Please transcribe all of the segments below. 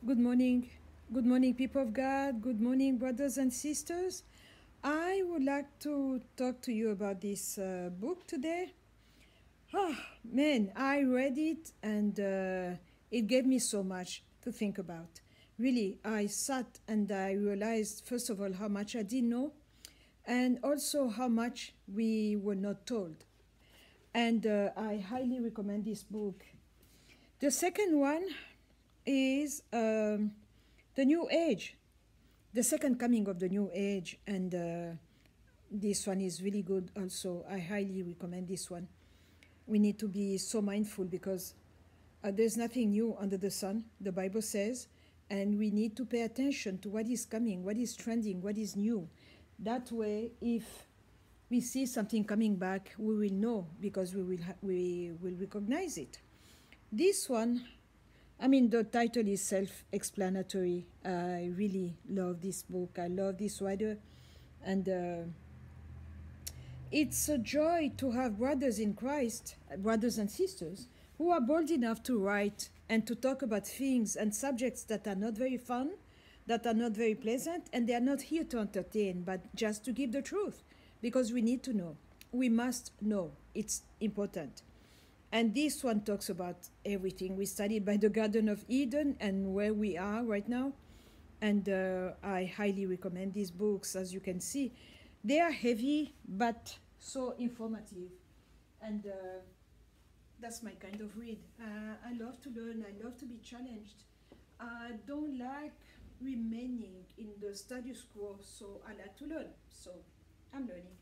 Good morning. Good morning, people of God. Good morning, brothers and sisters. I would like to talk to you about this book today. Man, I read it and it gave me so much to think about. Really, I sat and I realized, first of all, how much I didn't know and also how much we were not told. And I highly recommend this book. The second one is The New Age, the second coming of the New Age, and this one is really good also. I highly recommend this one. We need to be so mindful because there's nothing new under the sun, the Bible says, and we need to pay attention to what is coming, what is trending, what is new. That way, if we see something coming back, we will know because we will recognize it. This one, I mean, the title is self-explanatory. I really love this book. I love this writer, and it's a joy to have brothers in Christ, brothers and sisters, who are bold enough to write and to talk about things and subjects that are not very fun, that are not very pleasant, and they are not here to entertain, but just to give the truth, because we need to know. We must know. It's important. And this one talks about everything. We studied by the Garden of Eden and where we are right now. And I highly recommend these books. As you can see, they are heavy but so informative. And that's my kind of read. I love to learn. I love to be challenged. I don't like remaining in the status quo, so I like to learn. So I'm learning.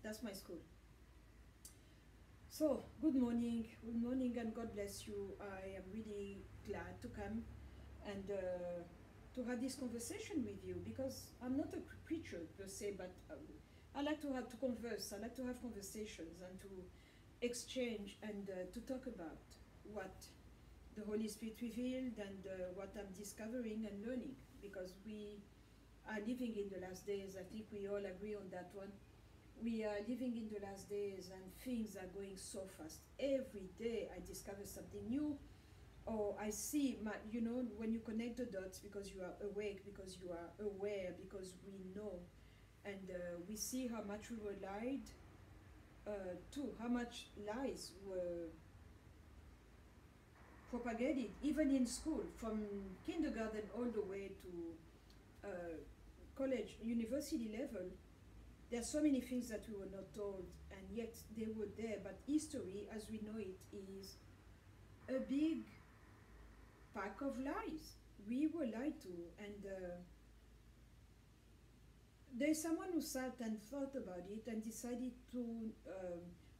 That's my school. So, good morning, and God bless you. I am really glad to come and to have this conversation with you because I'm not a preacher per se, but I like to converse. I like to have conversations and to exchange and to talk about what the Holy Spirit revealed and what I'm discovering and learning because we are living in the last days. I think we all agree on that one. We are living in the last days and things are going so fast. Every day I discover something new or I see, when you connect the dots because you are awake, because you are aware, because we know and we see how much we were lied to, how much lies were propagated, even in school, from kindergarten all the way to college, university level. There are so many things that we were not told, and yet they were there. But history, as we know it, is a big pack of lies. We were lied to, and there's someone who sat and thought about it and decided to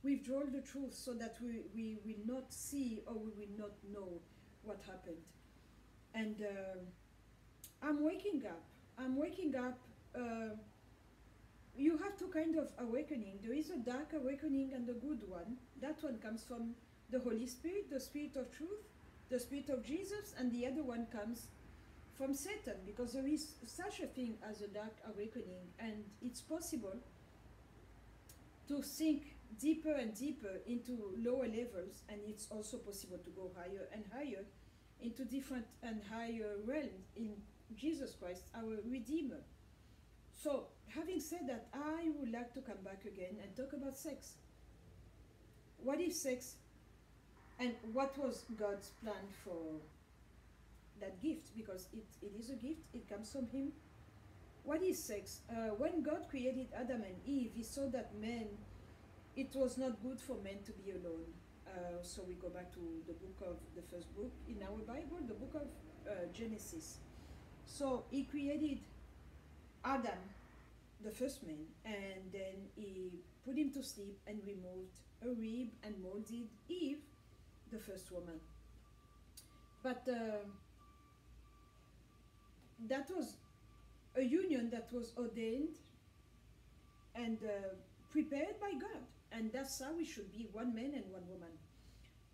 withdraw the truth so that we will not see or we will not know what happened. And I'm waking up. I'm waking up. You have two kind of awakening. There is a dark awakening and a good one. That one comes from the Holy Spirit, the Spirit of truth, the Spirit of Jesus, and the other one comes from Satan, because there is such a thing as a dark awakening, and it's possible to sink deeper and deeper into lower levels, and it's also possible to go higher and higher into different and higher realms in Jesus Christ, our Redeemer. So, having said that, I would like to come back again and talk about sex. What is sex? And what was God's plan for that gift? Because it is a gift, it comes from Him. What is sex? When God created Adam and Eve, He saw that it was not good for men to be alone. So we go back to the first book in our Bible, the book of Genesis. So He created Adam, the first man, and then He put him to sleep and removed a rib and molded Eve, the first woman. But that was a union that was ordained and prepared by God, and that's how we should be, one man and one woman.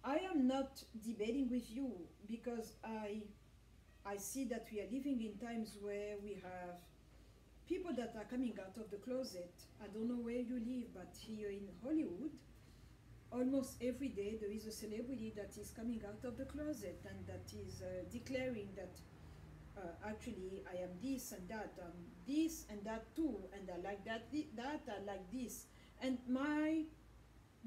I am not debating with you because I see that we are living in times where we have people that are coming out of the closet. I don't know where you live, but here in Hollywood, almost every day there is a celebrity that is coming out of the closet and that is declaring that actually I am this and that, this and that too, and I like that, that I like this. And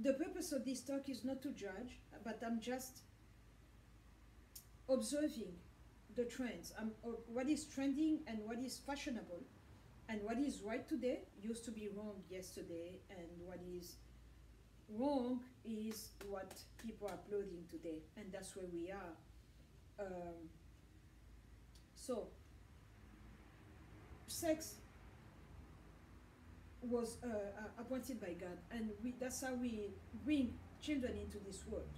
the purpose of this talk is not to judge, but I'm just observing the trends. What is trending and what is fashionable, and what is right today used to be wrong yesterday, and what is wrong is what people are uploading today, and that's where we are. So, sex was appointed by God, and that's how we bring children into this world,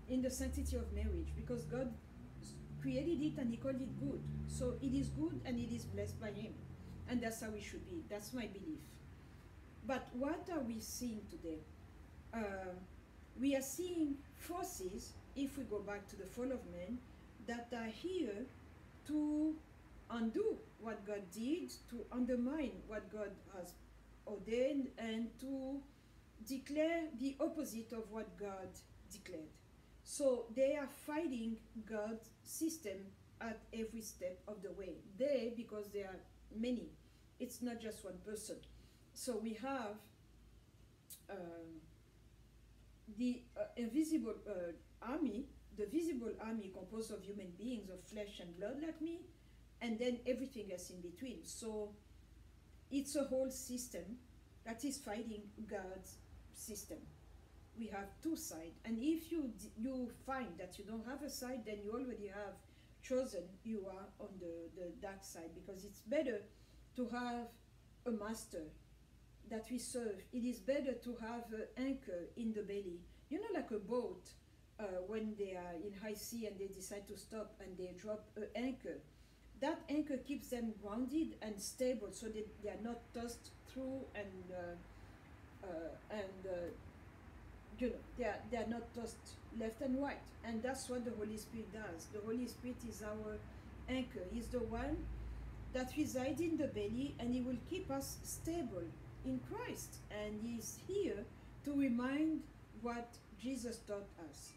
in the sanctity of marriage, because God created it and He called it good. So it is good and it is blessed by Him, and that's how it should be. That's my belief. But what are we seeing today? We are seeing forces, if we go back to the fall of man, that are here to undo what God did, to undermine what God has ordained, and to declare the opposite of what God declared. So they are fighting God's system at every step of the way. They, because there are many. It's not just one person. So we have the invisible army, the visible army composed of human beings of flesh and blood like me, and then everything else in between. So it's a whole system that is fighting God's system. We have two sides, and if you find that you don't have a side, then you already have chosen you are on the dark side, because it's better to have a master that we serve. It is better to have an anchor in the belly. You know, like a boat, when they are in high sea and they decide to stop and they drop an anchor. That anchor keeps them grounded and stable, so they are not tossed through and you know, they are not tossed left and right. And that's what the Holy Spirit does. The Holy Spirit is our anchor. He's the one that resides in the belly, and He will keep us stable in Christ. And He's here to remind what Jesus taught us.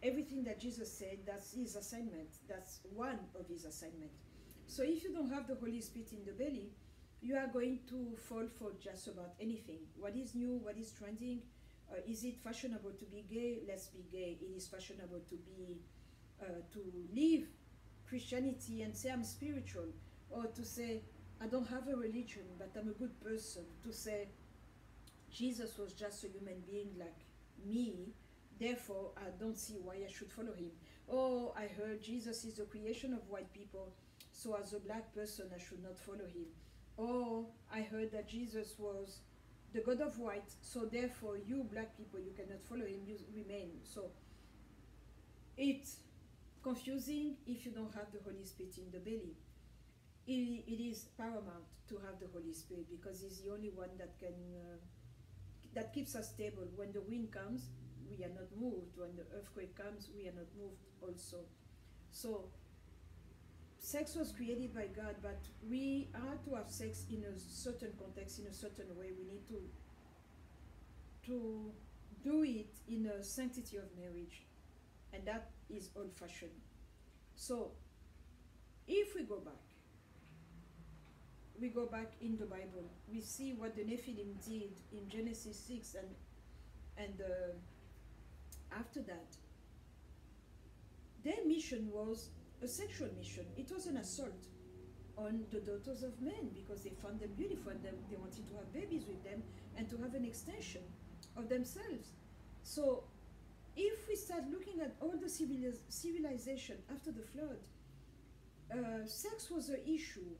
Everything that Jesus said, that's His assignment. That's one of His assignments. So if you don't have the Holy Spirit in the belly, you are going to fall for just about anything. What is new? What is trending? Is it fashionable to be gay? Let's be gay. It is fashionable to be to live Christianity and say I'm spiritual, or to say I don't have a religion but I'm a good person, to say Jesus was just a human being like me, therefore I don't see why I should follow Him. Oh, I heard Jesus is the creation of white people, so as a black person I should not follow Him. Oh, I heard that Jesus was the God of white, so therefore you black people, you cannot follow Him, you remain. So it's confusing if you don't have the Holy Spirit in the belly. It is paramount to have the Holy Spirit, because He's the only one that can that keeps us stable. When the wind comes, we are not moved. When the earthquake comes, we are not moved also. So sex was created by God, but we are to have sex in a certain context, in a certain way. We need to do it in a sanctity of marriage, and that is old-fashioned. So if we go back in the Bible, we see what the Nephilim did in Genesis 6, and after that, their mission was a sexual mission. It was an assault on the daughters of men, because they found them beautiful and they wanted to have babies with them and to have an extension of themselves. So if we start looking at all the civilization after the flood, sex was an issue.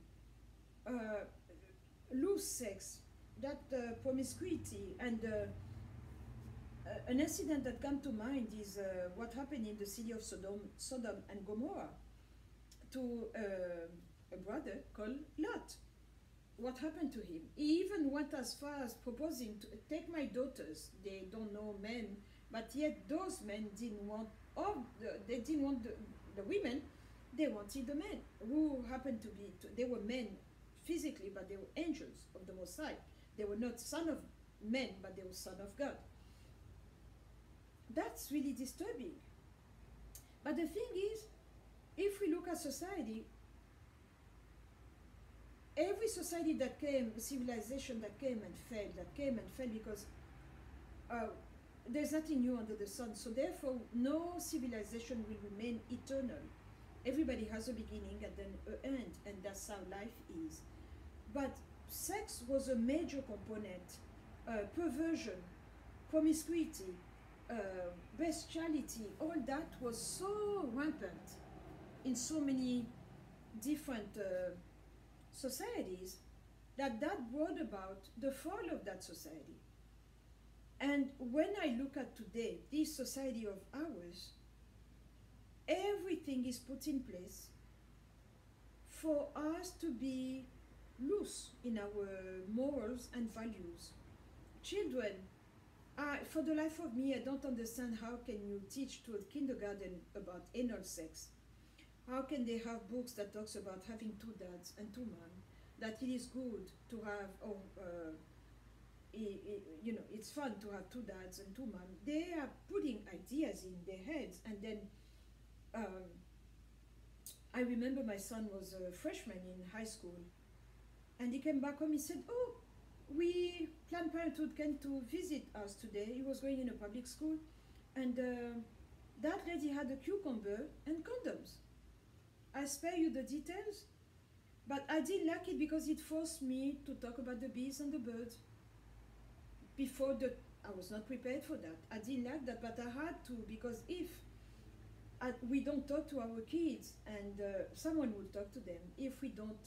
Loose sex, that promiscuity, and an incident that comes to mind is what happened in the city of Sodom and Gomorrah to a brother called Lot. What happened to him? He even went as far as proposing to take my daughters. They don't know men, but yet those men didn't want they didn't want the women. They wanted the men, who happened to be they were men physically, but they were angels of the Most High. They were not son of men, but they were son of God. That's really disturbing. But the thing is, if we look that society, every society that came, civilization that came and fell because there's nothing new under the sun. So therefore, no civilization will remain eternal. Everybody has a beginning and then an end, and that's how life is. But sex was a major component. Perversion, promiscuity, bestiality, all that was so rampant in so many different societies that brought about the fall of that society. And when I look at today, this society of ours, everything is put in place for us to be loose in our morals and values. Children, for the life of me, I don't understand how can you teach to a kindergarten about anal sex. How can they have books that talks about having two dads and two moms, that it is good to have, you know, it's fun to have two dads and two moms. They are putting ideas in their heads, and then I remember my son was a freshman in high school, and he came back home. He said, "Oh, we Planned Parenthood came to visit us today." He was going in a public school, and that lady had a cucumber and condoms. I spare you the details, but I didn't like it because it forced me to talk about the bees and the birds. I was not prepared for that. I didn't like that, but I had to, because if we don't talk to our kids, and someone will talk to them, if we don't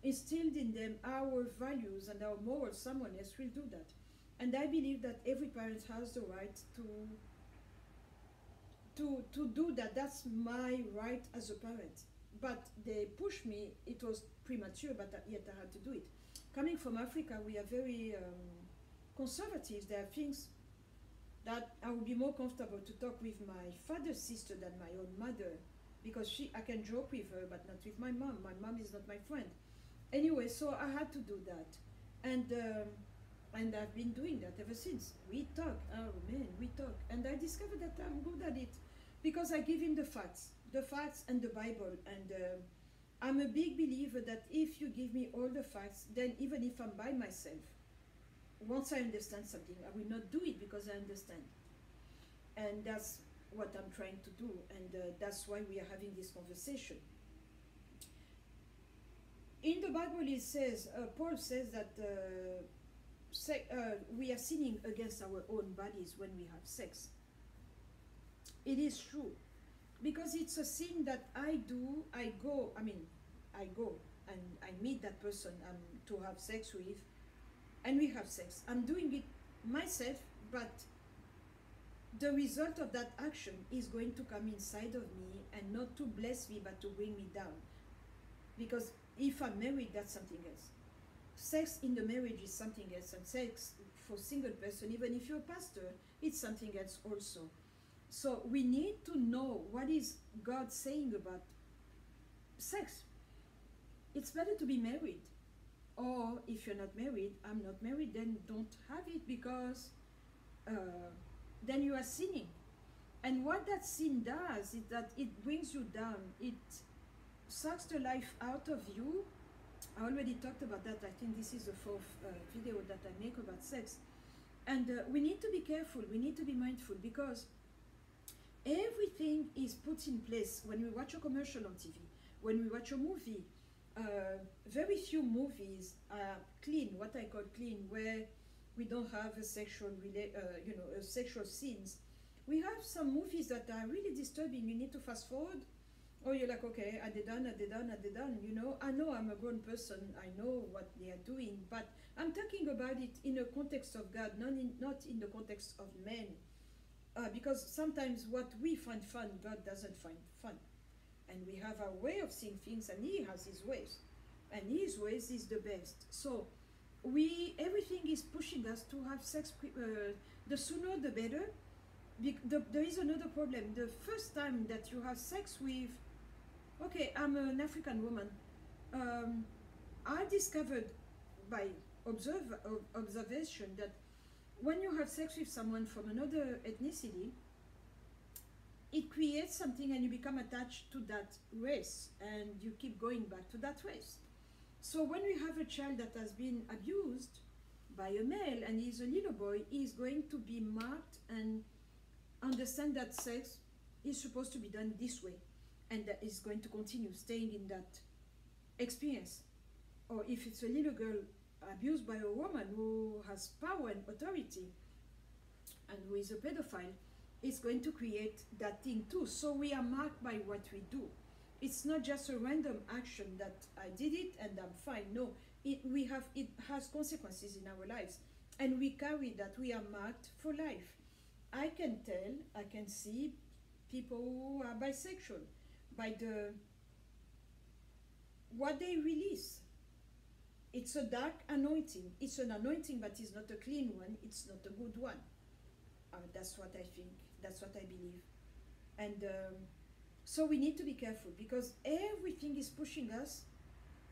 instill in them our values and our morals, someone else will do that. And I believe that every parent has the right to do that. That's my right as a parent. But they pushed me. It was premature, but yet I had to do it. Coming from Africa, we are very conservative. There are things that I would be more comfortable to talk with my father's sister than my own mother, because I can joke with her, but not with my mom. My mom is not my friend. Anyway, so I had to do that, and I've been doing that ever since. We talk, oh man, we talk, and I discovered that I'm good at it because I give him the facts and the Bible, and I'm a big believer that if you give me all the facts, then even if I'm by myself, once I understand something, I will not do it because I understand. And that's what I'm trying to do, and that's why we are having this conversation. In the Bible it says, Paul says that we are sinning against our own bodies when we have sex. It is true, because it's a sin that I go and I meet that person to have sex with, and we have sex. I'm doing it myself, but the result of that action is going to come inside of me, and not to bless me, but to bring me down. Because if I'm married, that's something else. Sex in the marriage is something else, and sex for single person, even if you're a pastor, it's something else also. So we need to know what is God saying about sex. It's better to be married. Or if you're not married, I'm not married, then don't have it, because then you are sinning. And what that sin does is that it brings you down. It sucks the life out of you. I already talked about that. I think this is the fourth video that I make about sex. And we need to be careful. We need to be mindful, because everything is put in place. When we watch a commercial on TV, when we watch a movie, very few movies are clean, what I call clean, where we don't have a sexual scenes. We have some movies that are really disturbing. You need to fast forward, or you're like, okay, are they done? You know, I know I'm a grown person. I know what they are doing, but I'm talking about it in a context of God, not in the context of men, because sometimes what we find fun, God doesn't find fun. And we have our way of seeing things, and He has His ways, and His ways is the best. So everything is pushing us to have sex. The sooner the better. There is another problem. The first time that you have sex with, okay, I'm an African woman. I discovered by observation that when you have sex with someone from another ethnicity, it creates something, and you become attached to that race, and you keep going back to that race. So when we have a child that has been abused by a male and he's a little boy, he's going to be marked and understand that sex is supposed to be done this way, and that is going to continue staying in that experience. Or if it's a little girl abused by a woman who has power and authority and who is a pedophile, it's going to create that thing too. So we are marked by what we do. It's not just a random action that I did it and I'm fine. No, it has consequences in our lives, and we carry that. We are marked for life. I can see people who are bisexual by what they release. It's a dark anointing. It's an anointing, but it's not a clean one. It's not a good one. That's what I think. That's what I believe. And so we need to be careful, because everything is pushing us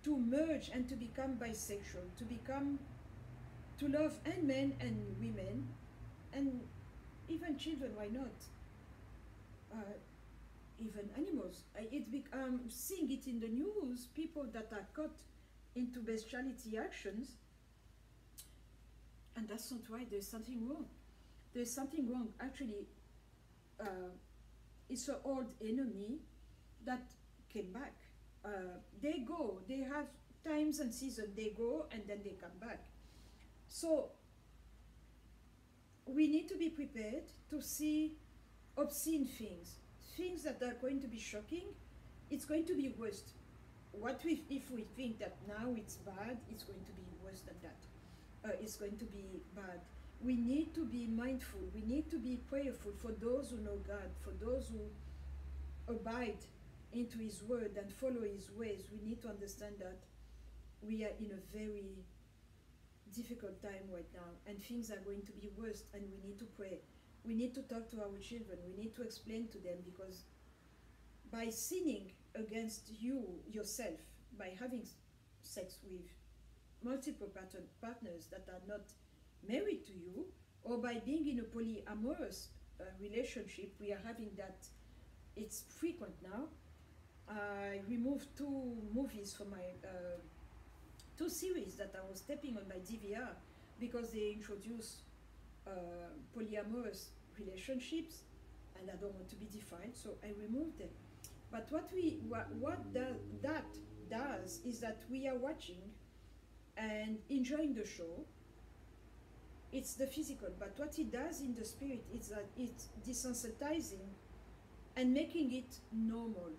to merge and to become bisexual, to love and men and women, and even children. Why not? Even animals. Seeing it in the news, people that are caught into bestiality actions, and that's not right. There's something wrong. There's something wrong. Actually, it's an old enemy that came back. They have times and seasons, they go and then they come back. So we need to be prepared to see obscene things that are going to be shocking. It's going to be worse. If we think that now it's bad, it's going to be worse than that. It's going to be bad. We need to be mindful. We need to be prayerful for those who know God, for those who abide into His word and follow His ways. We need to understand that we are in a very difficult time right now, and things are going to be worse, and we need to pray. We need to talk to our children. We need to explain to them, because by sinning against yourself, by having sex with multiple partners that are not married to you, or by being in a polyamorous relationship, we are having that. It's frequent now. I removed 2 movies from my 2 series that I was tapping on my DVR, because they introduce polyamorous relationships, and I don't want to be defiled, so I removed them. But that does is that we are watching and enjoying the show. It's the physical, but what it does in the spirit is that it's desensitizing and making it normal.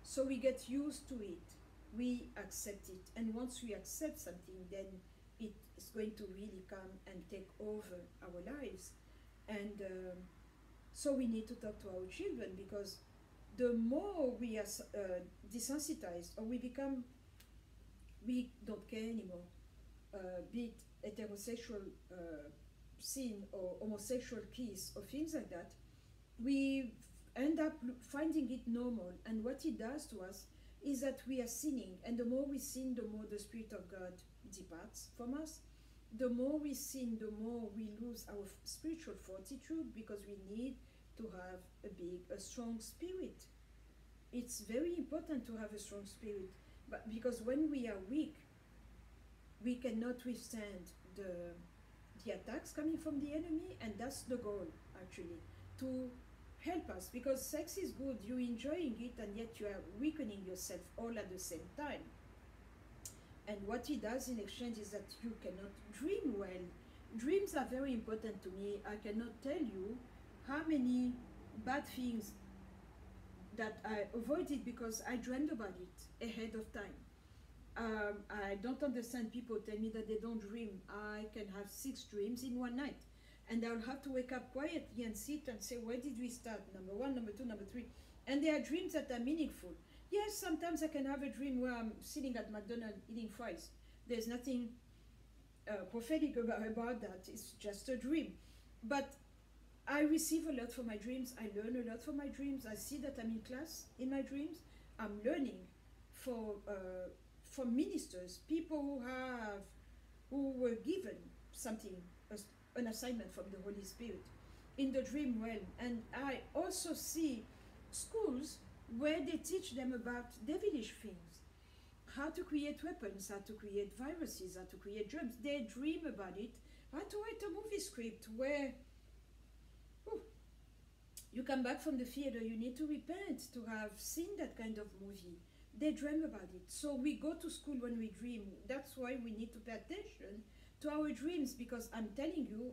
So we get used to it, we accept it, and once we accept something, then it is going to really come and take over our lives. And so we need to talk to our children, because the more we are desensitized, or we don't care anymore, be it heterosexual sin or homosexual kiss or things like that, we end up finding it normal. And what it does to us is that we are sinning, and the more we sin, the more the Spirit of God departs from us. The more we sin, the more we lose our spiritual fortitude, because we need to have a strong spirit. It's very important to have a strong spirit, but because when we are weak, we cannot withstand the attacks coming from the enemy, and that's the goal, actually, to help us, because sex is good, you're enjoying it, and yet you are weakening yourself all at the same time. And what it does in exchange is that you cannot dream well. Dreams are very important to me. I cannot tell you how many bad things that I avoided because I dreamed about it ahead of time. I don't understand people tell me that they don't dream. I can have 6 dreams in one night, and I'll have to wake up quietly and sit and say, where did we start? Number 1, number 2, number 3. And they are dreams that are meaningful. Yes, sometimes I can have a dream where I'm sitting at McDonald's eating fries. There's nothing prophetic about that. It's just a dream. But I receive a lot from my dreams. I learn a lot from my dreams. I see that I'm in class in my dreams. I'm learning from ministers, people who were given something, an assignment from the Holy Spirit. in the dream realm. And I also see schools where they teach them about devilish things, how to create weapons, how to create viruses, how to create germs. They dream about it, how to write a movie script where you come back from the theater, you need to repent to have seen that kind of movie. They dream about it. So we go to school when we dream. That's why we need to pay attention to our dreams, because I'm telling you,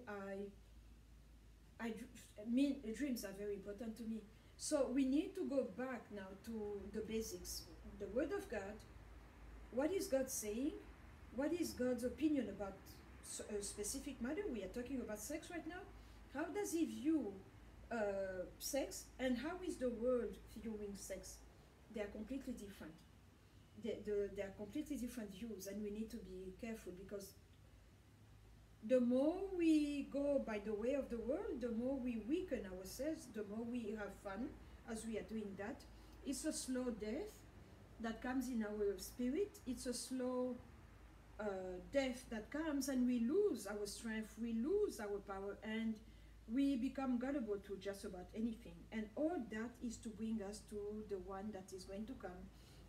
dreams are very important to me. So we need to go back now to the basics. The Word of God. What is God saying? What is God's opinion about a specific matter? We are talking about sex right now. How does he view sex, and how is the world viewing sex? They are completely different. They are completely different views, and we need to be careful, because the more we go by the way of the world, the more we weaken ourselves, the more we have fun as we are doing that. It's a slow death that comes in our spirit. It's a slow death that comes, and we lose our strength, we lose our power, and we become gullible to just about anything. And all that is to bring us to the one that is going to come,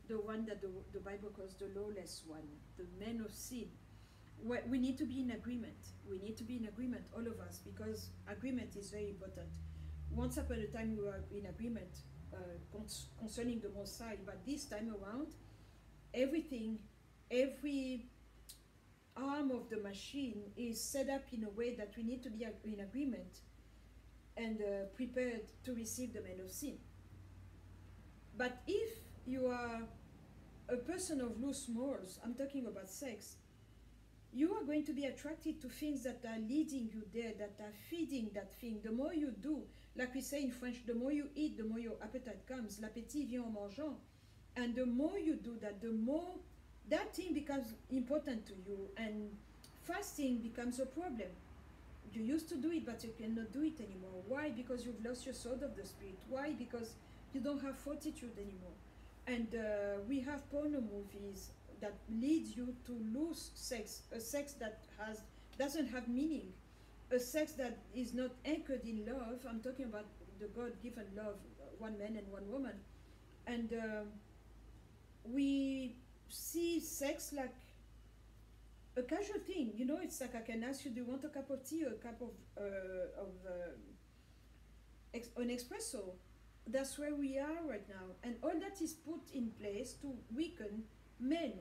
the one that the Bible calls the lawless one, the man of sin. We need to be in agreement. We need to be in agreement, all of us, because agreement is very important. Once upon a time we were in agreement concerning the Most High, but this time around, every arm of the machine is set up in a way that we need to be in agreement and prepared to receive the man of sin. But if you are a person of loose morals, I'm talking about sex, you are going to be attracted to things that are leading you there, that are feeding that thing. The more you do, like we say in French, the more you eat, the more your appetite comes. L'appétit vient en mangeant. And the more you do that, the more that thing becomes important to you, and fasting becomes a problem. You used to do it, but you cannot do it anymore. Why? Because you've lost your sword of the Spirit. Why? Because you don't have fortitude anymore. And we have porno movies that leads you to lose sex, a sex that doesn't have meaning, a sex that is not anchored in love. I'm talking about the God-given love, one man and one woman. And we see sex like a casual thing. You know, it's like I can ask you, do you want a cup of tea or a cup of an espresso? That's where we are right now. And all that is put in place to weaken men,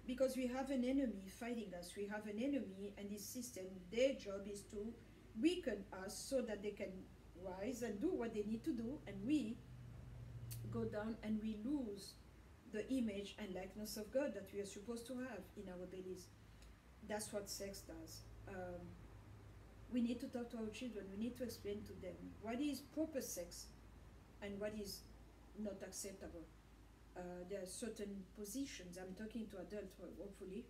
because we have an enemy fighting us. We have an enemy, and this system, their job is to weaken us so that they can rise and do what they need to do, and we go down and we lose the image and likeness of God that we are supposed to have in our bellies. That's what sex does. We need to talk to our children. We need to explain to them what is proper sex and what is not acceptable. There are certain positions, I'm talking to adults hopefully,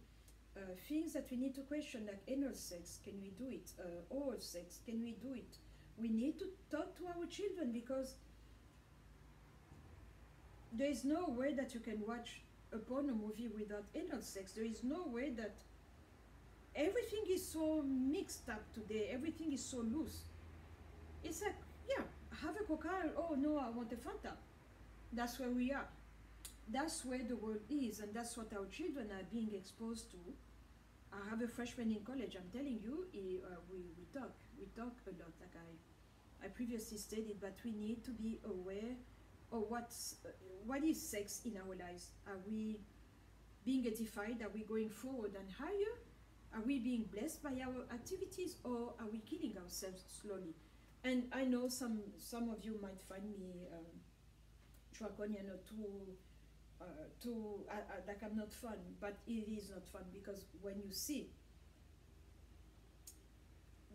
things that we need to question, like anal sex, can we do it? Oral sex, can we do it? We need to talk to our children, because there is no way that you can watch a porno movie without anal sex. There is no way that everything is so mixed up today, everything is so loose. It's like, yeah, have a Coca, oh no, I want a Fanta. That's where we are. That's where the world is, and that's what our children are being exposed to. I have a freshman in college, I'm telling you, we talk a lot, like I previously stated, but we need to be aware of what is sex in our lives. Are we being edified? Are we going forward and higher? Are we being blessed by our activities, or are we killing ourselves slowly? And I know some of you might find me draconian or like I'm not fun, but it is not fun, because when you see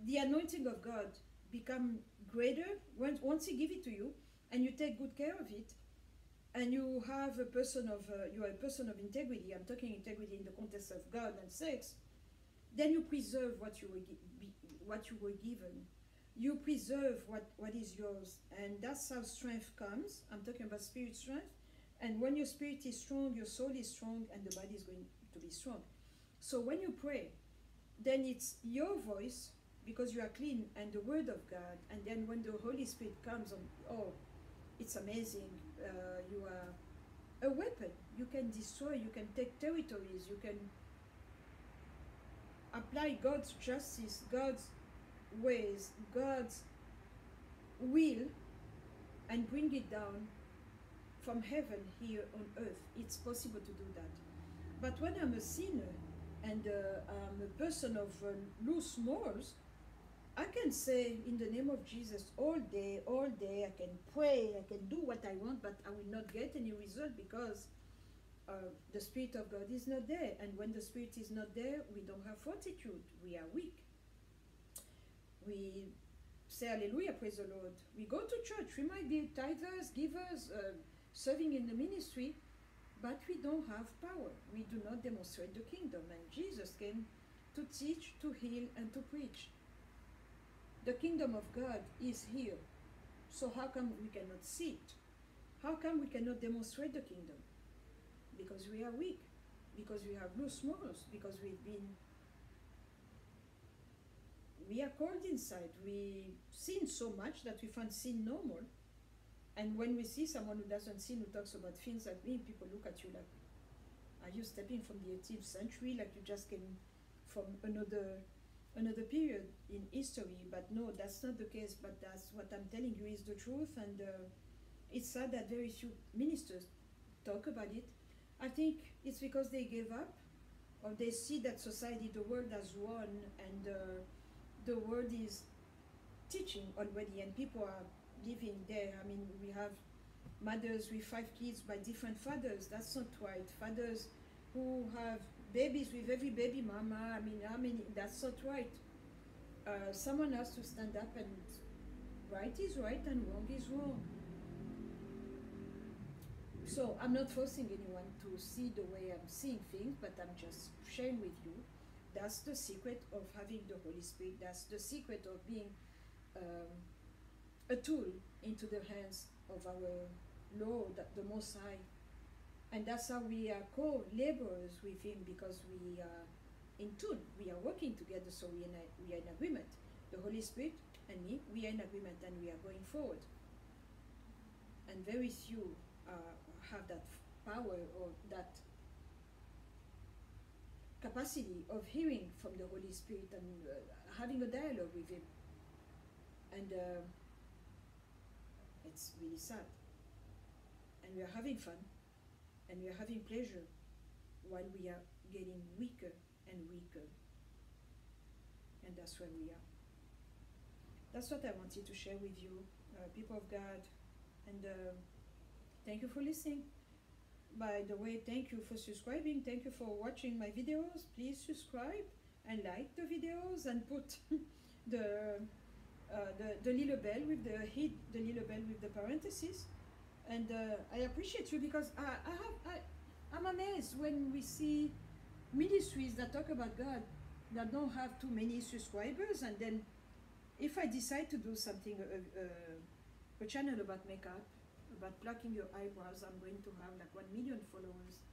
the anointing of God become greater, once He give it to you and you take good care of it, and you have a person of you are a person of integrity. I'm talking integrity in the context of God and sex. Then you preserve what you were given. You preserve what is yours, and that's how strength comes. I'm talking about spirit strength. And when your spirit is strong, your soul is strong, and the body is going to be strong. So when you pray, then it's your voice because you are clean and the Word of God. And then when the Holy Spirit comes on, oh, it's amazing. You are a weapon. You can destroy, you can take territories, you can apply God's justice, God's ways, God's will, and bring it down from heaven here on earth. It's possible to do that. But when I'm a sinner and I'm a person of loose morals, I can say in the name of Jesus all day, I can pray, I can do what I want, but I will not get any result because the Spirit of God is not there. And when the Spirit is not there, we don't have fortitude. We are weak. We say hallelujah, praise the Lord. We go to church. We might be tithers, givers, serving in the ministry, but we don't have power. We do not demonstrate the kingdom. And Jesus came to teach, to heal, and to preach. The kingdom of God is here. So how come we cannot see it? How come we cannot demonstrate the kingdom? Because we are weak, because we have loose morals, because we are cold inside. We sin so much that we find sin normal. And when we see someone who doesn't sin, who talks about things like me, people look at you like, are you stepping from the 18th century? Like you just came from another period in history. But no, that's not the case. But that's what I'm telling you is the truth. And it's sad that very few ministers talk about it. I think it's because they gave up, or they see that society, the world has won, and the world is teaching already, and people are living there. I mean, we have mothers with 5 kids by different fathers. That's not right. Fathers who have babies with every baby mama. I mean, how many? That's not right. Someone has to stand up, and right is right and wrong is wrong. So I'm not forcing anyone to see the way I'm seeing things, but I'm just sharing with you. That's the secret of having the Holy Spirit. That's the secret of being a tool into the hands of our Lord, the Most High. And that's how we are co-laborers with Him, because we are in tune. We are working together, so we are in agreement. The Holy Spirit and me, we are in agreement, and we are going forward. And very few have that power or that capacity of hearing from the Holy Spirit and having a dialogue with Him. And it's really sad. And we are having fun, and we are having pleasure, while we are getting weaker and weaker. And that's where we are. That's what I wanted to share with you, people of God. And thank you for listening. By the way, thank you for subscribing. Thank you for watching my videos. Please subscribe and like the videos, and put the little bell with the little bell with the parentheses. And I appreciate you, because I'm amazed when we see ministries that talk about God that don't have too many subscribers, and then if I decide to do something, a channel about makeup, about plucking your eyebrows, I'm going to have like 1 million followers.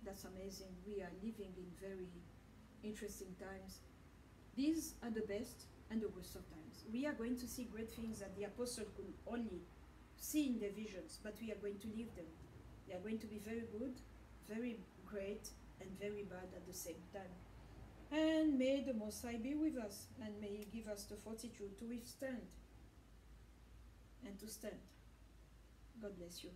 That's amazing. We are living in very interesting times. These are the best and the worst of times. We are going to see great things that the apostle could only see in their visions, but we are going to live them. They are going to be very good, very great, and very bad at the same time. And may the Most High be with us, and may He give us the fortitude to withstand and to stand. God bless you.